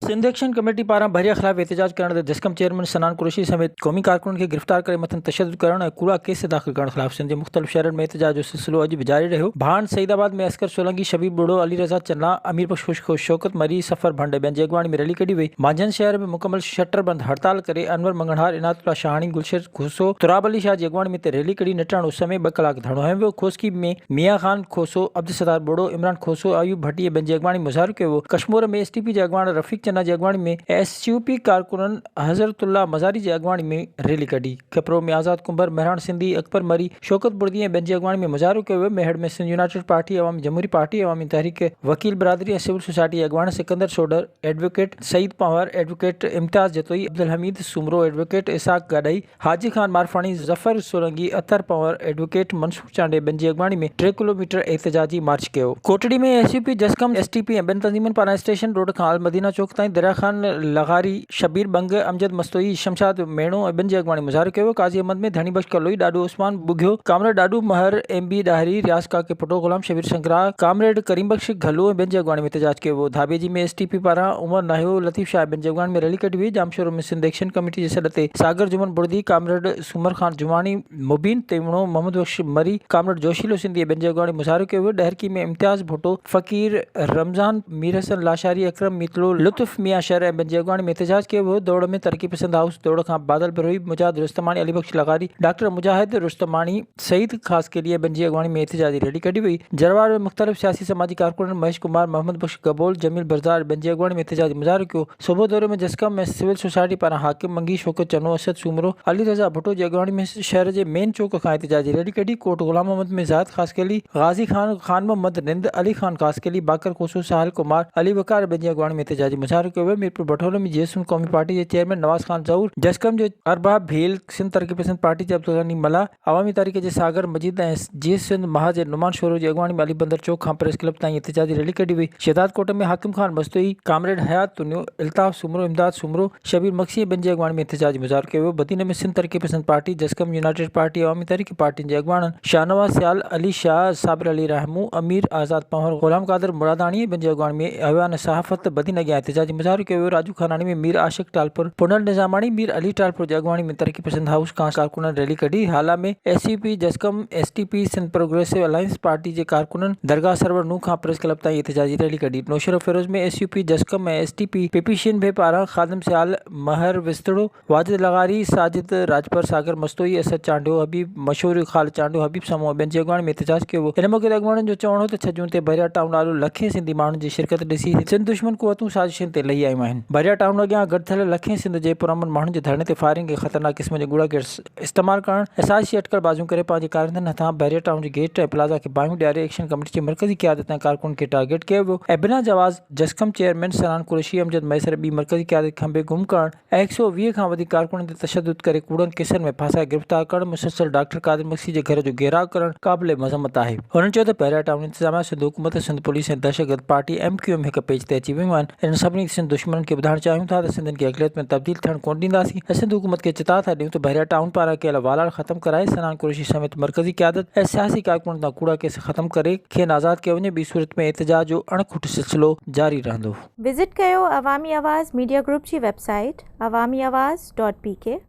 Sindh action committee पारां बहरिया ख़िलाफ़ एहतजाज करण ते जस्कम चेयरमैन सनान कुरैशी समेत क़ौमी कारकुननि खे गिरफ़्तार करे मथां तशद्दुद करण ऐं कूड़ा केस दाख़िल करण ख़िलाफ़ सिंध जे मुख़्तलिफ़ शहरनि में एहतजाज जो सिलसिलो अॼु बि जारी रहियो। भाण सईदाबाद में अस्कर सोलंकी, शबीर बुढ़ो, अली रज़ा चन्ना, अमीर बख्श शौकत मरी, सफ़र भंड ॿियनि जी अॻवानी में रैली कढी वई। मांझंद शहर में मुकमल शटरबंद हड़ताल करे अनवर मंगणहार, इनातुल्ला शाहानी, गुलशर खोसो, तुराब अली शाह जी अॻवानी में रैली कढी निटाण उस में 2 कलाक धरणो हंयो वियो। खोसकी में मियां ख़ान खोसो, अब्दुसत्तार बुढ़ो, इमरान खोसो, अयूब भट्टी ऐं ॿियनि जी अॻवानी में मुज़ाहिरो कयो वियो। कश्मीर में एसटीपी जे अॻवान रफ़ीक चन्ना जी अॻवानी में एसयूपी कारकुननि हज़रतुल्ला मज़ारी जी अॻवानी में रैली कढी। खपरो में आज़ाद कुंभर, मेहरान सिंधी, अकबर मरी, शौकत बुर्दी ऐं ॿियनि जी अॻवानी में मुज़ाहिरो कयो वियो। मेहड़ में सिंध यूनाइटेड पार्टी, अवामी जमहूरी पार्टी, अवामी तहरीक, वकील बिरादरी ऐं सिविल सोसाइटी जे अॻवान सिकंदर सोडर, एडवोकेट सईद पंवर, एडवोकेट इम्तियाज़ जतोई, अब्दुल हमीद सुमरो, एडवोकेट इसाक गाॾाई, हाजी खान मारफाणी, ज़फ़र सोलंकी, अतर पंवर, एडवोकेट मंसूर चांडे ॿियनि जी अॻवानी में 3 किलोमीटर एहतजाजी मार्च कयो। कोटड़ी में एसयूपी जस्कम, एसटीपी ऐं ॿियनि तंज़ीमुनि पारां स्टेशन रोड खां अल मदीना चौक ताईं दरिया खान लगारी, शबीर बंग, अमजद मस्तोई, शमशाद मेणो ऐं ॿियनि जी अॻवानी मुज़ाहिरो कयो वियो। काज़ी अहमद में धनी बख्श कलोई, ॾाॾू उस्मान बुघियो, कामरेड ॾाॾू महर, एमबी ॾाहरी, रियाज़ काके पुटो गुलाम शबीर शंकरा, कामरेड करीम बख्श घलो ऐं ॿियनि जी अॻवानी में एहतजाज कयो वियो। धाबेजी में एसटीपी पारां उमर नाहियो, लतीफ़ शाह ॿियनि जी अॻवानी में रैली कढी वई। जामशोरो में सिंध एक्शन कमेटी जे सॾ ते सागर जुमन बुर्दी, कामरेड सूमर ख़ान जुमानी, मुबीन तेवणो, मोहम्मद बख्श मरी, कामरेड जोशीलो सिंधी ॿियनि जी अॻवानी मुज़ाहिरो कयो वियो। ॾहरकी में इम्तियाज़ भुट्टो, फ़कीर रमज़ान, मीर हसन लाशारी, अकरम मीतलो, लुत्फ़ मियां शहर ऐं ॿियनि जी अॻवानी में एहतजाज कयो वियो। दौड़ में तरक़ी पसंद हाउस दौड़ खां बादल बिरोही, मुजाहिद रुस्तमानी, अली बख्श लगारी, डॉक्टर मुजाहिद रुस्तमानी, सईद ख़ासकेली ऐं ॿियनि जी अॻवानी में एहतजाजी रैली कढी वई। जरवार में मुख़्तलिफ़ सियासी समाजी कारकुननि महेश कुमार, मोहम्मद बख्श गबोल, जमील बरदार ॿियनि जी अॻवानी में एहतजाजी मुज़ाहिरो कयो। सुबुह दौरे में जस्कम में सिविल सोसाइटी पारां हाकिम मंगी, शौकत चनो, असद सूमरो, अली रज़ा भुट्टो जी अॻवानी में शहर जे मेन चौक खां एहतजाजी रैली कढी। कोट ग़ुलाम मोहम्मद में ज़ाहिद ख़ासकेली, गाज़ी खान, खान मोहम्मद निंद, अली खान ख़ासकेली, बाकर खोसो, साहिल कुमार, अली वकार ॿियनि जी अॻवानी में एहतजाजी मुज़ाहिरो कयो वियो। मीरपुर बठोलो में जेएसएम क़ौमी पार्टी जे चेयरमैन नवाज़ खान ज़हूर, जस्कम जो अरबाब भील, सिंध तरक़ी पसंद पार्टी जे अब्दुल गनी मल्ला, अवामी तहरीक जे सागर मजीद ऐं जी सिंध महा जे नुमान शोरो जी अॻवानी में अली बंदर चौक खां प्रेस क्लब ताईं एहतजाजी रैली कढी वई। शहदाद कोट में हाकिम खान मस्तोई, कामरेड हयात तुनियो, इल्ताफ़ सुमरो, इमदाद सुमरो, शबीर मक्सी ऐं ॿियनि जी अॻवानी में एहतजाजी मुज़ाहिरो कयो वियो। बदीने में सिंध तरक़ी पसंद पार्टी, जस्कम यूनाइटेड पार्टी, अवामी तहरीक पार्टियुनि जे अॻवाननि शाहनवाज़ सियाल, अली शाह, साबिर अली रहमू, अमीर आज़ाद पंवर, ग़ुलाम क़ादिर मुरादानी ऐं ॿियनि जी अॻवानी में अवान सहाफ़त बदीन अॻियां एहतजाजी मुज़ाहिरो कयो वियो। राजू खानानी में मीर आशिक टालपुर, पुनल निज़ामाणी, मीर अली टालपुर जी अॻवानी में तरक़ी पसंद हाउस खां कारकुननि रैली कढी। हाला में एसयूपी जस्कम, STP Sindh progressive alliance party जे कारकुननि दरगाह सरवर नूं खां प्रेस क्लब ताईं एहतजाजी रैली कढी। नौशरो फिरोज में एसयूपी जस्कम ऐं एसटीपी पीपीशियन भे पारां ख़ादिम सियाल, महर विस्तड़ो, वाजिद लगारी, साजिद राजपर, सागर मस्तोई, असद चांडियो, हबीब मशहूर ख़ाल चांडियो, हबीब समूह ॿियनि जी अॻवानी में एहतजाज कयो वियो। हिन मौक़े ते अॻवाननि जो चवणो हो त 6 जून ते बहरिया टाउन आलो लखें सिंधी माण्हुनि जी शिरकत ॾिसी सिंध दुश्मन क़ुवतूं साज़िशुनि ते लही आयूं आहिनि। बहरिया टाउन अॻियां गॾु थियल लखें सिंध जे पुरअमन माण्हुनि जे धरणे ते फायरिंग ऐं ख़तरनाक क़िस्म जे कूड़ा गैस इस्तेमालु करणु ऐं साज़िशी अटकलबाज़ियूं करे पंहिंजे कारिंदनि हथां बहरिया टाउन जे गेट ऐं प्लाज़ा खे बाहियूं ॾियारे एक्शन कमेटी जे मरकज़ी क़यादत ऐं कारकुन खे टारगेट कयो वियो ऐं बिना जवाज़ जस्कम चेयरमैन सनान कुरैशी, अमजद मैसर, ॿी मरकज़ी क़यादत खंबे गुम करणु ऐं 120 खां वधीक कारकुननि ते तशद्दुद करे कूड़नि केसनि में फासाए गिरफ़्तार करणु, मुसलसल डॉक्टर कादिर मक्सी जे घर जो घेराव करणु क़ाबिले मज़म्मत आहे। हुननि चयो त बहरिया टाउन इंतिज़ामिया, सिंध हुकूमत, सिंध पुलिस ऐं दहशतगर्द पार्टी MQM हिक पेज ते अची वियूं आहिनि। इन सभिनी सिंध दुश्मननि खे ॿुधाइणु चाहियूं था त सिंधनि खे अक़लियत में तब्दील थियणु कोन ॾींदासीं ऐं सिंध हुकूमत खे चिता था ॾियूं त बहरिया टाउन पारां कयल वालाड़ ख़तमु कराए सनान कुरैशी समेत मरकज़ी क़यादत ऐं सियासी कारकुननि तां कूड़ा केस ख़तमु करे खेनि आज़ादु कयो वञे। ॿी सूरत में एहतजाज जो अणखुट सिलसिलो जारी रहंदो। विज़िट कयो अवामी आवाज़ मीडिया ग्रुप जी वेबसाइट awamiawaz.pk।